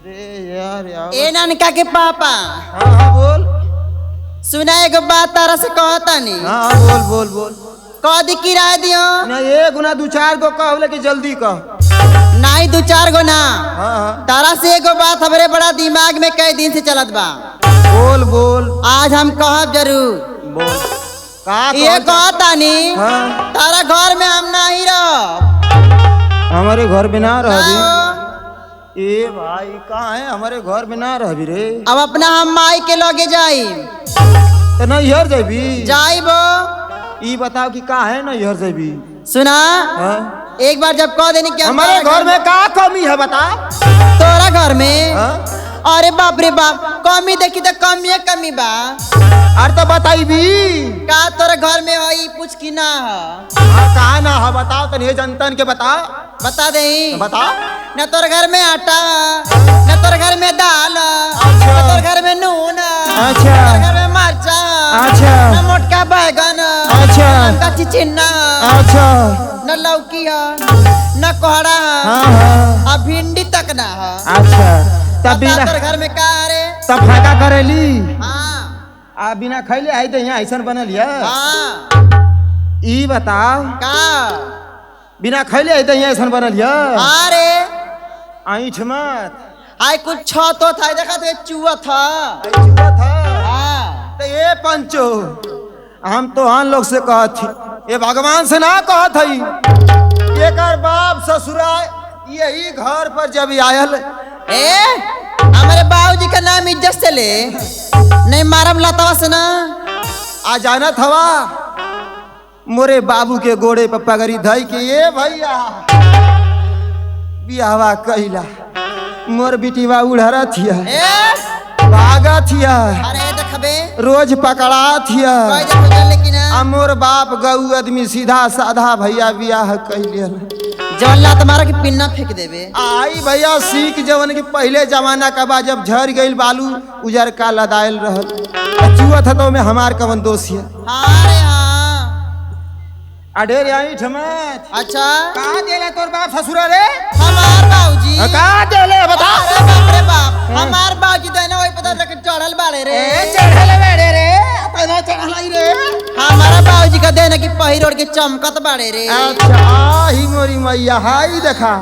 यार ए नानका के पापा। हाँ हाँ बोल। सुना एगो बात तारा से कहता नहीं। हाँ बोल बोल बोल। कह दी किराया दियो ना एक गुना दो चार गो कह बोले कि जल्दी कह। नहीं दो चार गो ना। हाँ हाँ तारा से एगो बात हमरे बड़ा दिमाग में कई दिन से चलत बा। बोल बोल। आज हम कहब जरूर। बोल का ये कहता नहीं। हाँ तारा घर में हम नहीं रह। हमारे घर में ना रह ए भाई कहाँ है हमारे घर में ना रह रे। अब अपना हम माई के लगे जाई। तो नहीं हर जाबी जाइबो। ई बताओ कि का है नहीं हर जाबी। सुना हाँ? एक बार जब कह देनी कि हमारे घर में का कमी है बता। तोरा घर में हाँ? अरे बाप रे बाप कमी देखी तो कमी है कमी बा। अरे तो बताई भी का तोरा घर में है पूछ की ना है। हाँ कहा ना है बताओ तनी जनतन के बता। बता दे बता न तोर घर में आटा न तोर घर में दाल अच्छा। न तोर घर में नून अच्छा। तोर घर में मरचा अच्छा। न मोटका बैगन अच्छा। न कच्ची चिन्ना अच्छा न लौकी है न कोहड़ा हाँ है हाँ अब भिंडी तक ना है। अच्छा तब बता बिना तोर घर में का रे। तब फाका करेली हाँ आ बिना खैले आई तो यहाँ ऐसा बनल है। हाँ ई बताओ का बिना खैले आई तो यहाँ ऐसा बनल है। अरे ऐठ मत आई कुछ छतो था देखा तो चूहा था। चुआ था हाँ तो ये पंचो हम तो हम लोग से कहत ये भगवान से ना कहत हई। एकर बाप ससुरा यही घर पर जब आयल ए हमारे बाबूजी का नाम इज्जत से ले नहीं मारम लतावा से ना। आ जाना थवा मोरे बाबू के गोड़े पर पगड़ी धई के ये भैया बियावा कैला मोर बिटिवा उड़हरा थिया ए भागा थिया अरे देखबे रोज पकड़ा थिया। कोई देखो जल लेकिन आ मोर बाप गऊ आदमी सीधा साधा भैया बियाह कैले जवन लात मारा के पिन्ना फेंक देबे। आई भैया सीख जवन के पहले जमाना का बा जब झड़ गईल बालू उजर का लदायल रहल चुआ था तो में हमार कवन दोष है। हाँ रे हाँ अडेर आई ठमत अच्छा का देले तोर बाप ससुरा रे। हमार बाबूजी का देले बता। अरे बाप रे बाप हमार बाबूजी तो ना वही पता रख चढ़ल बाड़े रे। चढ़ले बेड़े रे पहले चढ़लाई रे। हमारा बाबूजी का देना कि पहिरोड़ के चमकत बाड़े रे। अच्छा ही मोरी मैया हाई देखा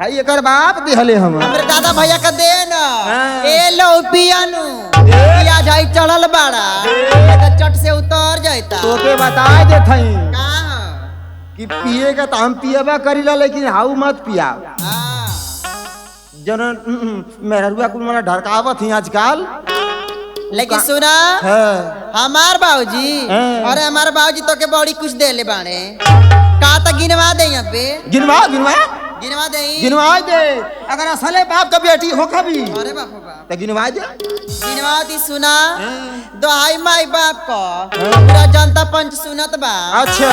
हाई एकर बाप देहले हम हमरे दादा भैया का देना हाँ। ए लो पियानु पिया जाई चढ़ल बाड़ा तो चट से उतर जाता। तोके बता दे थई का कि पिए का तो हम पिएबा करीला लेकिन हाउ मत पिया हाँ जन मेहरुआ कुल मना ढरकावत ही आजकल। लेकिन सुना है हमार बाबूजी हाँ। अरे हमार बाबूजी तो के बड़ी कुछ देले बाड़े का तो गिनवा दे यहाँ पे गिनवा गिनवा गिनवा दे गिनवा दे अगर असले बाप का बेटी हो कभी अरे बाप रे बाप तो गिनवा दे। गिनवा दी सुना हाँ। दोहाई माई बाप को हाँ। पूरा जनता पंच सुनत बा। अच्छा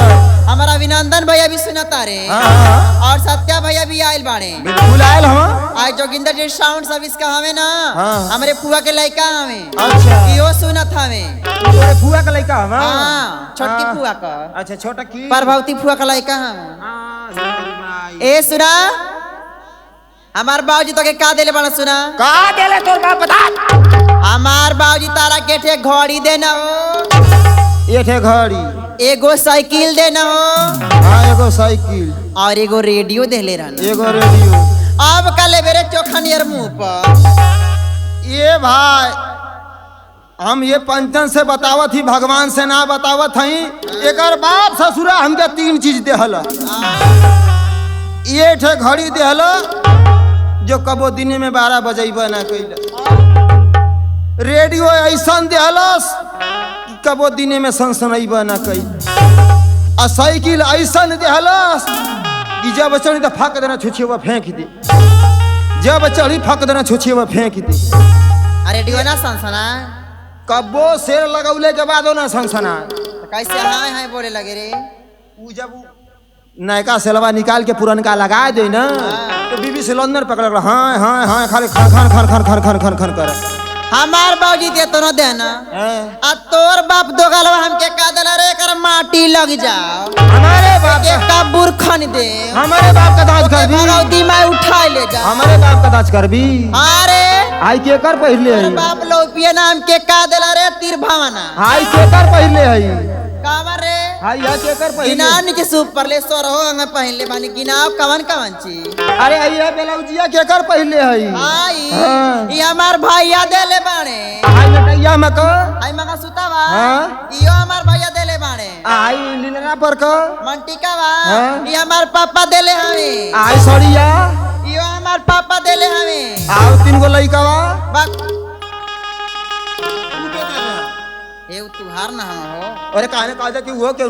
हमारा अभिनंदन भैया भी सुनता रे हाँ हाँ और सत्या भैया भी आयल बाड़े। बिल्कुल आयल हम। आज जोगिंदर जी साउंड सर्विस का हमें ना हाँ। हमारे फुआ के लड़का हमें अच्छा इहो सुनत हमें। तोरे फुआ का लड़का हम। हाँ छोटकी हाँ। फुआ का अच्छा छोटा की प्रभावती फुआ का लड़का हम। हाँ, हमारी माई। ए सुना हमार बाबूजी तो के का देले बड़ा सुना का देले तोर बाप बता। हमार बाबूजी तारा के ठे घड़ी देना हो ये थे घड़ी एगो साइकिल देना हो हाँ एगो साइकिल और एगो रेडियो देले रहना। एगो रेडियो। अब कल बेरे चोखा नियर मुंह पर ये भाई हम ये पंचन से बतावत ही भगवान से ना बतावत हई। एकर बाप ससुरा हमके तीन चीज देहल। ये ठे घड़ी देहल जो कबो दिन में 12 बजेबा ना कैल। रेडियो ऐसा देहलस कि कबो दिन में सनसनैबा ना कैल। आ साइकिल ऐसा देहलस कि जब चढ़ी तो फक देना छुछिया फेंक दे। जब चढ़ी फक देना छुछिया फेंक दे। रेडियो ना सनसना कब्बो शेर लगौले के बाद ना सनसना तो कैसे हाय हाय बोले लगे रे। उ जब नयका सेलवा निकाल के पुरनका लगा दे ना तो बीबी से लंदन पकड़ हाँ हाँ हाँ खाली खन खन खन खन खन खन खन खन कर। हमार बाबूजी दे तो न देना आ तोर बाप दो गलवा हमके का देला रे कर माटी लग जाओ। हमारे बाप एक का बुरखन दे हमारे बाप का दाज कर भी। भगवती माई उठा ले जा। हमारे बाप का दाज कर भी। अरे आई केकर पहले तोर है बाप लौपिया नाम के का देला रे तीर भावना आई केकर पहले है कावर रे आई या केकर पहले गिनाव नीचे सूप पर ले सो रहो अंग पहले बानी गिनाव कवन कवन ची अरे आई है बेलौजिया केकर पहले है आई हाँ। ये हमार भैया देले बाणे आई लटैया में का आई मगा सुतावा हाँ। इयो हमार भैया देले बाणे आई लीलना पर का मंटिकावा हाँ। ये हमार पापा देले हमें आई सड़िया इयो हमार पापा देले हमें आओ 3 गो लइकावा बक ए तुहार ना हम हो अरे कहने कहा कि वो क्यों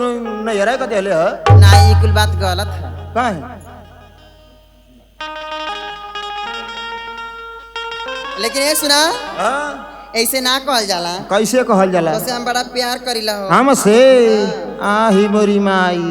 नहीं हरा का देले है ना ये कुल बात गलत है काहे लेकिन ये सुना हां ऐसे ना कहल जाला कैसे कहल जाला तो से हम बड़ा प्यार करीला हो हमसे आही मोरी माई